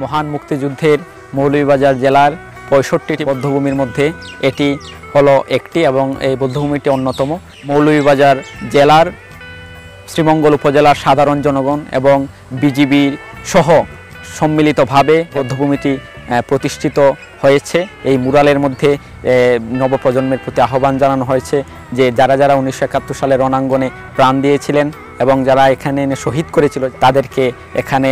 মহান মুক্তিযুদ্ধের মৌলভীবাজার জেলার ৬৫টি বধ্যভূমির মধ্যে এটি হলো একটি এবং এই বধ্যভূমিটি অন্যতম। মৌলভীবাজার জেলার শ্রীমঙ্গল উপজেলার সাধারণ জনগণ এবং বিজিবির সহ সম্মিলিতভাবে বধ্যভূমিটি প্রতিষ্ঠিত হয়েছে। এই মুরালের মধ্যে নবপ্রজন্মের প্রতি আহ্বান জানানো হয়েছে যে যারা যারা ১৯৭১ সালে রণাঙ্গনে প্রাণ দিয়েছিলেন এবং যারা এখানে এনে শহীদ করেছিল তাদেরকে এখানে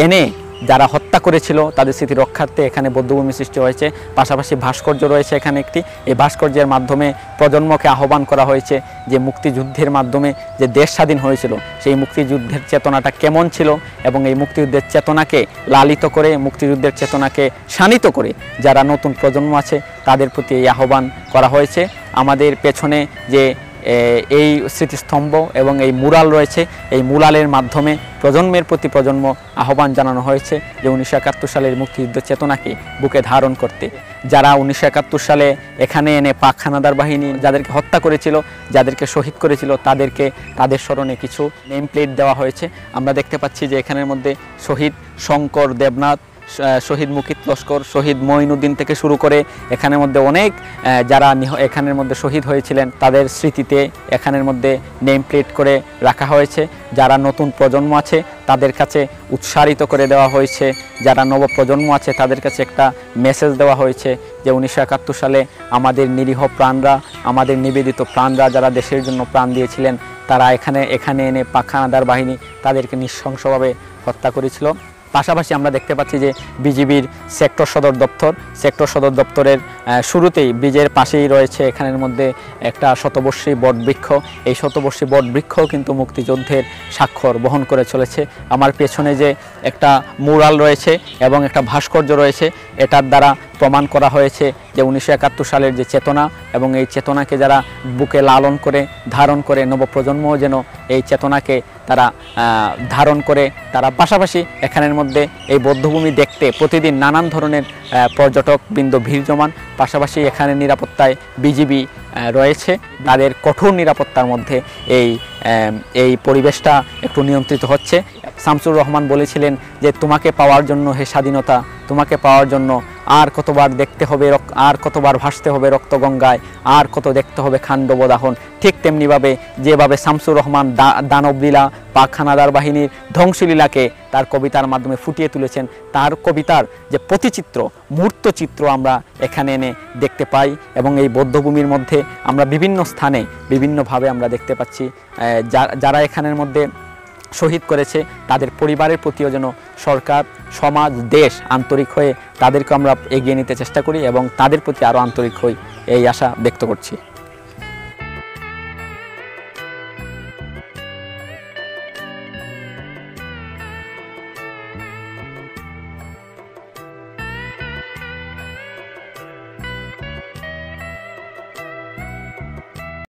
এনে যারা হত্যা করেছিল তাদের স্মৃতি রক্ষার্থে এখানে বধ্যভূমি সৃষ্টি হয়েছে। পাশাপাশি ভাস্কর্য রয়েছে এখানে একটি। এই ভাস্কর্যের মাধ্যমে প্রজন্মকে আহ্বান করা হয়েছে যে মুক্তিযুদ্ধের মাধ্যমে যে দেশ স্বাধীন হয়েছিল সেই মুক্তিযুদ্ধের চেতনাটা কেমন ছিল এবং এই মুক্তিযুদ্ধের চেতনাকে লালিত করে, মুক্তিযুদ্ধের চেতনাকে শানিত করে যারা নতুন প্রজন্ম আছে তাদের প্রতি এই আহ্বান করা হয়েছে। আমাদের পেছনে যে এই স্মৃতিস্তম্ভ এবং এই মুরাল রয়েছে, এই মুরালের মাধ্যমে প্রজন্মের প্রতি প্রজন্ম আহ্বান জানানো হয়েছে যে ১৯৭১ সালের মুক্তিযুদ্ধ চেতনাকে বুকে ধারণ করতে। যারা ১৯৭১ সালে এখানে এনে পাক হানাদার বাহিনী যাদেরকে হত্যা করেছিল, যাদেরকে শহীদ করেছিল তাদের স্মরণে কিছু নেম প্লেট দেওয়া হয়েছে। আমরা দেখতে পাচ্ছি যে এখানের মধ্যে শহীদ শঙ্কর দেবনাথ, শহীদ মুকিত লস্কর, শহীদ মঈনুদ্দিন থেকে শুরু করে এখানের মধ্যে অনেক যারা এখানের মধ্যে শহীদ হয়েছিলেন তাদের স্মৃতিতে এখানের মধ্যে নেম প্লেট করে রাখা হয়েছে। যারা নতুন প্রজন্ম আছে তাদের কাছে উৎসাহিত করে দেওয়া হয়েছে, যারা নবপ্রজন্ম আছে তাদের কাছে একটা মেসেজ দেওয়া হয়েছে যে ১৯৭১ সালে আমাদের নিরীহ প্রাণরা, আমাদের নিবেদিত প্রাণরা যারা দেশের জন্য প্রাণ দিয়েছিলেন তারা এখানে এনে পাক হানাদার বাহিনী তাদেরকে নৃশংসভাবে হত্যা করেছিল। পাশাপাশি আমরা দেখতে পাচ্ছি যে বিজিবির সেক্টর সদর দপ্তরের শুরুতেই ব্রিজের পাশেই রয়েছে এখানের মধ্যে একটা শতবর্ষী বটবৃক্ষ। এই শতবর্ষী বটবৃক্ষও কিন্তু মুক্তিযুদ্ধের স্বাক্ষর বহন করে চলেছে। আমার পেছনে যে একটা মুরাল রয়েছে এবং একটা ভাস্কর্য রয়েছে, এটার দ্বারা প্রমাণ করা হয়েছে যে ১৯৭১ সালের যে চেতনা এবং এই চেতনাকে যারা বুকে লালন করে ধারণ করে নবপ্রজন্মও যেন এই চেতনাকে তারা ধারণ করে। তারা পাশাপাশি এখানের মধ্যে এই বধ্যভূমি দেখতে প্রতিদিন নানান ধরনের পর্যটকবৃন্দ ভিড় জমান। পাশাপাশি এখানে নিরাপত্তায় বিজিবি রয়েছে, তাদের কঠোর নিরাপত্তার মধ্যে এই পরিবেশটা একটু নিয়ন্ত্রিত হচ্ছে। শামসুর রহমান বলেছিলেন যে তোমাকে পাওয়ার জন্য হে স্বাধীনতা, তোমাকে পাওয়ার জন্য আর কতবার দেখতে হবে, আর কতবার ভাসতে হবে রক্তগঙ্গায়, আর কত দেখতে হবে খাণ্ডবদাহন। ঠিক তেমনিভাবে যেভাবে শামসুর রহমান দানবলীলা, পাক হানাদার বাহিনীর ধ্বংসলীলাকে তার কবিতার মাধ্যমে ফুটিয়ে তুলেছেন, তার কবিতার যে প্রতিচিত্র, মূর্তচিত্র আমরা এখানে এনে দেখতে পাই এবং এই বধ্যভূমির মধ্যে আমরা বিভিন্ন স্থানে বিভিন্নভাবে আমরা দেখতে পাচ্ছি। যারা এখানের মধ্যে শহীদ করেছে তাদের পরিবারের প্রতিও যেন সরকার, সমাজ, দেশ আন্তরিক হয়ে তাদেরকে আমরা এগিয়ে নিতে চেষ্টা করি এবং তাদের প্রতি আরও আন্তরিক হই এই আশা ব্যক্ত করছি।